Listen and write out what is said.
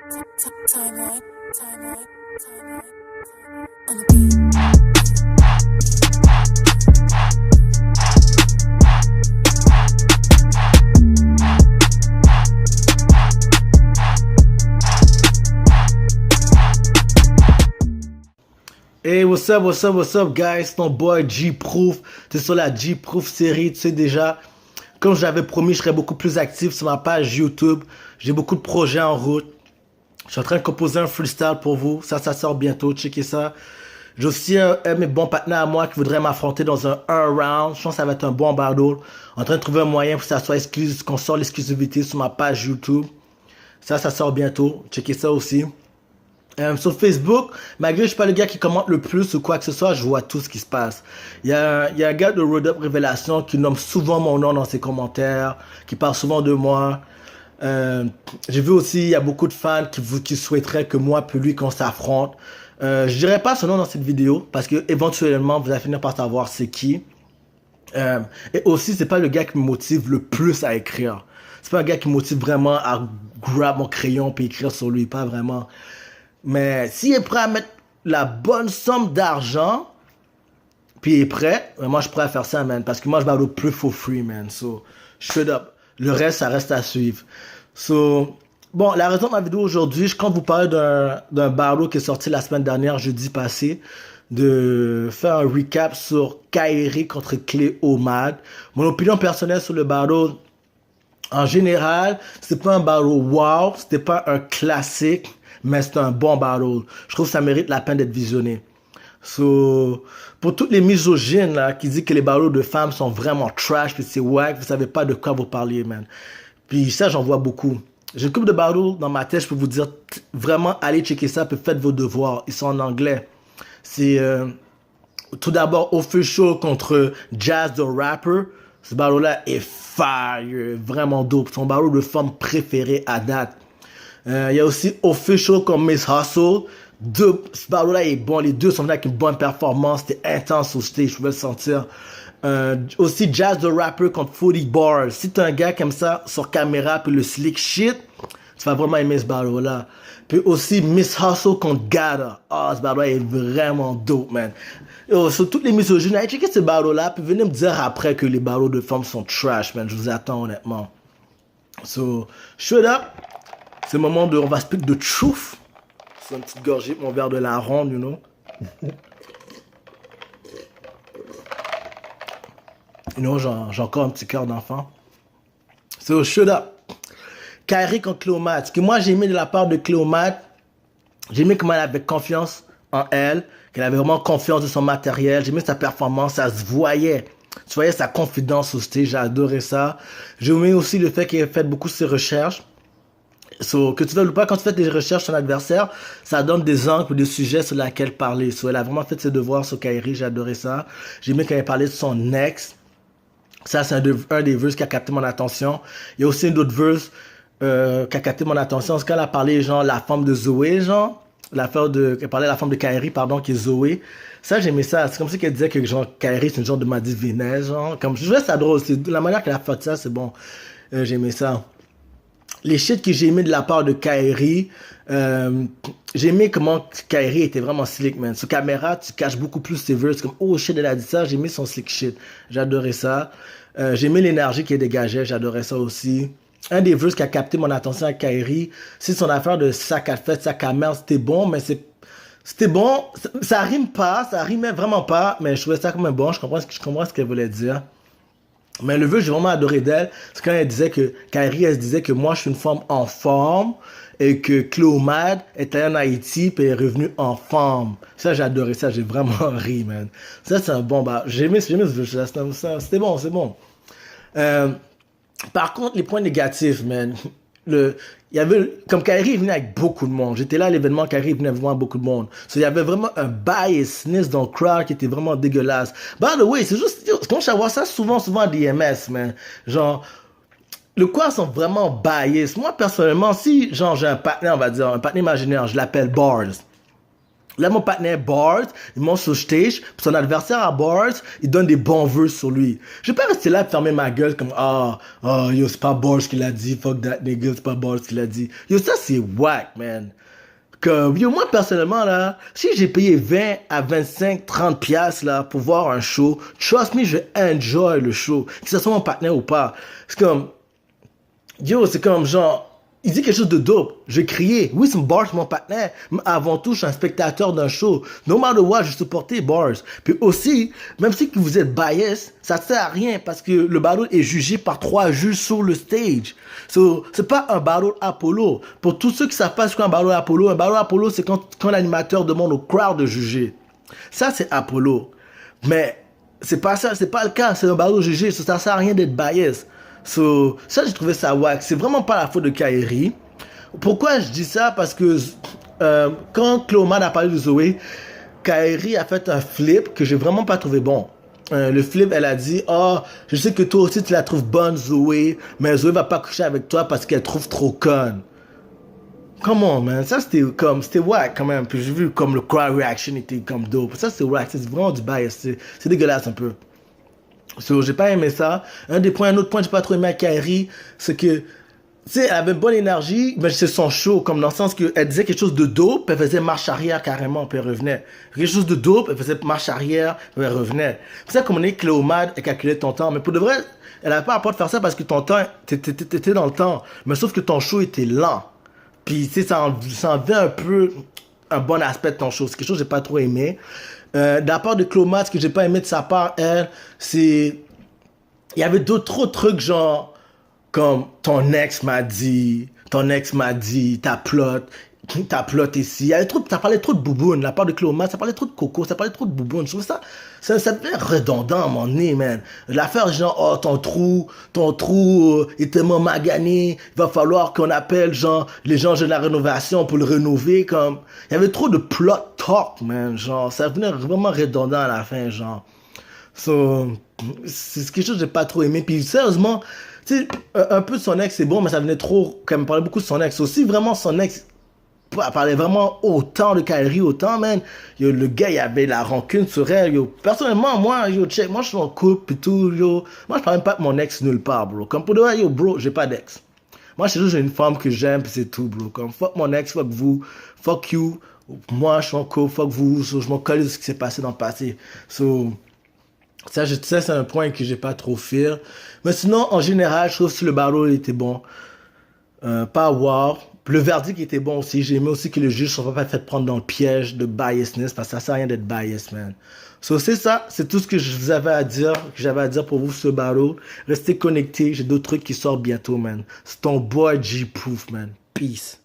Timeline, timeline, timeline, on the beat. Hey, what's up, guys? Ton boy G-Proof. T'es sur la G-Proof série, tu sais déjà. Comme j'avais promis, je serais beaucoup plus actif sur ma page YouTube. J'ai beaucoup de projets en route. Je suis en train de composer un freestyle pour vous. Ça sort bientôt. Checkez ça. J'ai aussi un de mes bons partenaires à moi qui voudrait m'affronter dans un round. Je pense que ça va être un bon battle. En train de trouver un moyen pour que ça soit exclusif, qu'on sorte l'exclusivité sur ma page YouTube. Ça sort bientôt. Checkez ça aussi. Sur Facebook, malgré que je suis pas le gars qui commente le plus ou quoi que ce soit, je vois tout ce qui se passe. Il y a un gars de Road Up Révélation qui nomme souvent mon nom dans ses commentaires, qui parle souvent de moi. J'ai vu aussi, il y a beaucoup de fans qui souhaiteraient que moi puis lui qu'on s'affronte. Je dirais pas son nom dans cette vidéo, parce que éventuellement vous allez finir par savoir c'est qui. Et aussi, c'est pas le gars qui me motive le plus à écrire. C'est pas un gars qui me motive vraiment à grab mon crayon puis écrire sur lui, pas vraiment. Mais s'il est prêt à mettre la bonne somme d'argent, puis il est prêt, moi je suis prêt à faire ça, man. Parce que moi je battle plus for free, man. So, straight up. Le reste, ça reste à suivre. So, bon, la raison de ma vidéo aujourd'hui, je compte vous parler d'un battle qui est sorti la semaine dernière, jeudi passé. De faire un recap sur Kairi contre Cléo Mad. Mon opinion personnelle sur le battle, en général, c'était pas un battle wow, c'était pas un classique. Mais c'est un bon battle. Je trouve que ça mérite la peine d'être visionné. So, pour toutes les misogynes là, qui disent que les battles de femmes sont vraiment trash, puis c'est wack, vous savez pas de quoi vous parliez, man. Puis ça, j'en vois beaucoup. J'ai une couple de battles dans ma tête, je peux vous dire, vraiment, allez checker ça, puis faites vos devoirs. Ils sont en anglais. C'est tout d'abord Official contre Jazz the Rapper. Ce battle-là est fire, vraiment dope. C'est mon battle de femmes préféré à date. Il y a aussi Official comme Miss Hustle. Ce battle-là est bon. Les deux sont venus avec une bonne performance. C'était intense au stage, je pouvais le sentir. Aussi Jazz the Rapper contre 40 Bars. Si t'es un gars comme ça sur caméra puis le slick shit, tu vas vraiment aimer ce battle-là. Puis aussi Miss Hustle contre Gata. Ah, ce battle-là est vraiment dope, man. Sur toutes les misogynes, allez checker ce battle-là. Puis venez me dire après que les battles de femmes sont trash, man. Je vous attends honnêtement. So, shut up. C'est le moment de, on va speak de truth. C'est une petite gorgée pour mon verre de la ronde, you know. You know, j'ai encore un petit cœur d'enfant. So, shut up. Kairi contre Cléo Mad. Ce que moi j'ai aimé de la part de Cléo Mad, j'ai aimé comment elle avait confiance en elle, qu'elle avait vraiment confiance de son matériel. J'ai aimé sa performance, ça se voyait. Tu voyais sa confidence au stage, j'ai adoré ça. J'ai aimé aussi le fait qu'elle ait fait beaucoup de ses recherches. So, que tu veuilles ou pas, quand tu fais des recherches sur ton adversaire, ça donne des angles ou des sujets sur lesquels parler. So, elle a vraiment fait ses devoirs sur Kairi, j'ai adoré ça. J'ai aimé quand elle parlait de son ex. Ça, c'est un des verses qui a capté mon attention. Il y a aussi une autre verse qui a capté mon attention. C'est quand elle a parlé, genre, la femme de Zoé, genre. Elle parlait de la femme de Kairi, pardon, qui est Zoé. Ça, j'aimais ça. C'est comme ça qu'elle disait que, genre, Kairi, c'est une genre de ma divinaise, genre. Comme, je trouvais ça drôle. La manière qu'elle a fait ça, c'est bon. J'aimais ça. Les shit que j'ai aimé de la part de Kairi, j'ai aimé comment Kairi était vraiment slick, man. Sur caméra, tu caches beaucoup plus tes verses. Comme, oh shit, elle a dit ça, j'ai aimé son slick shit. J'adorais ça. J'ai aimé l'énergie qu'elle dégageait, j'adorais ça aussi. Un des verses qui a capté mon attention à Kairi, c'est son affaire de sac à fête, sac à merde. C'était bon, mais c'était bon. Ça rime pas, ça rimait vraiment pas, mais je trouvais ça comme un bon. Je comprends ce qu'elle voulait dire. Mais le vœu, j'ai vraiment adoré d'elle, c'est quand elle disait que, Kairi, elle se disait que moi, je suis une femme en forme, et que Cléo Mad était en Haïti, puis elle est revenue en forme. Ça, j'ai adoré ça, j'ai vraiment ri, man. Ça, c'est un bon, j'ai aimé ce vœu-là, c'était bon, c'est bon. Par contre, les points négatifs, man, il y avait, comme Kairi est venu avec beaucoup de monde. J'étais là à l'événement, Kairi est venu avec beaucoup de monde. So, il y avait vraiment un biasness dans le crowd qui était vraiment dégueulasse. By the way, c'est juste, quand je vois ça souvent à DMS, man. Genre, le crowd sont vraiment biased. Moi, personnellement, si, genre, j'ai un partenaire, on va dire, un partenaire imaginaire, je l'appelle Bars. Là, mon partenaire Bars, il monte sur stage, puis son adversaire à Bars, il donne des bons vœux sur lui. Je vais pas rester là et fermer ma gueule comme yo, c'est pas Bars qui l'a dit, fuck that nigga, c'est pas Bars qui l'a dit. Yo, ça c'est whack, man. Comme, yo, moi personnellement, là, si j'ai payé 20 à 25, 30 piastres, là, pour voir un show, trust me, je vais enjoy le show, que ce soit mon partenaire ou pas. C'est comme genre, il dit quelque chose de dope. Je vais crier. Oui, c'est Bars, mon partenaire. Mais avant tout, je suis un spectateur d'un show. No matter what, je supporte Bars. Puis aussi, même si vous êtes biased, ça ne sert à rien parce que le battle est jugé par 3 juges sur le stage. So, c'est pas un battle Apollo. Pour tous ceux qui savent pas ce qu'est un battle Apollo, c'est quand l'animateur demande au crowd de juger. Ça, c'est Apollo. Mais c'est pas ça, c'est pas le cas. C'est un battle jugé. So, ça sert à rien d'être biased. So, ça, j'ai trouvé ça wack. C'est vraiment pas la faute de Kairi. Pourquoi je dis ça? Parce que quand Cléoman a parlé de Zoé, Kairi a fait un flip que j'ai vraiment pas trouvé bon. Le flip, elle a dit, je sais que toi aussi tu la trouves bonne, Zoé, mais Zoé va pas coucher avec toi parce qu'elle trouve trop conne. Come on, man. Ça, c'était wack quand même. Puis j'ai vu comme le crowd reaction était comme dope. Ça, c'était wack. C'est vraiment du bias. C'est dégueulasse un peu. So, j'ai pas aimé ça. Un autre point que j'ai pas trop aimé à Kairi, c'est que, tu sais, elle avait une bonne énergie, mais c'est son show, comme dans le sens qu'elle disait quelque chose de dope, puis elle faisait marche arrière carrément, puis elle revenait. Quelque chose de dope, elle faisait marche arrière, puis elle revenait. C'est ça, comme on est Cléomade, elle calculait ton temps. Mais pour de vrai, elle avait pas à part de faire ça parce que ton temps, t'étais dans le temps. Mais sauf que ton show était lent. Puis, tu sais, ça enlevait un peu un bon aspect de ton show. C'est quelque chose que j'ai pas trop aimé. De la part de Cléomade, ce que j'ai pas aimé de sa part, elle, c'est... Il y avait trop de trucs genre... Comme ton ex m'a dit, ta plot ici. Il y avait ça parlait trop de bouboune. De la part de Cléomade, ça parlait trop de coco, ça parlait trop de bouboune. Je trouve ça devient redondant à mon nez, man. L'affaire genre, ton trou est tellement magané, il va falloir qu'on appelle genre les gens de la rénovation pour le rénover, comme. Il y avait trop de plot talk, man, genre. Ça devenait vraiment redondant à la fin, genre. So, c'est quelque chose que j'ai pas trop aimé. Puis sérieusement, tu sais, un peu de son ex, c'est bon, mais ça venait trop, quand même, parler beaucoup de son ex. Aussi, vraiment, son ex parlait vraiment autant de Kairi, autant, man. Yo, le gars, il avait la rancune sur elle, yo. Personnellement, moi, check, moi, je suis en couple, et tout, yo. Moi, je parle même pas de mon ex nulle part, bro. Comme pour de vrai, yo, bro, j'ai pas d'ex. Moi, c'est juste, j'ai une femme que j'aime, puis c'est tout, bro. Comme, fuck mon ex, fuck vous, fuck you. Moi, je suis en couple, fuck vous. So, je m'en colle de ce qui s'est passé dans le passé. So, ça, c'est un point que j'ai pas trop fait. Mais sinon, en général, je trouve que le battle était bon. Pas wow. Le verdict était bon aussi. J'ai aimé aussi que les juges ne sont pas fait prendre dans le piège de biasness, parce que ça sert à rien d'être biased, man. So, c'est ça. C'est tout ce que j'avais à dire pour vous sur ce battle. Restez connectés. J'ai d'autres trucs qui sortent bientôt, man. C'est ton boy G-Proof, man. Peace.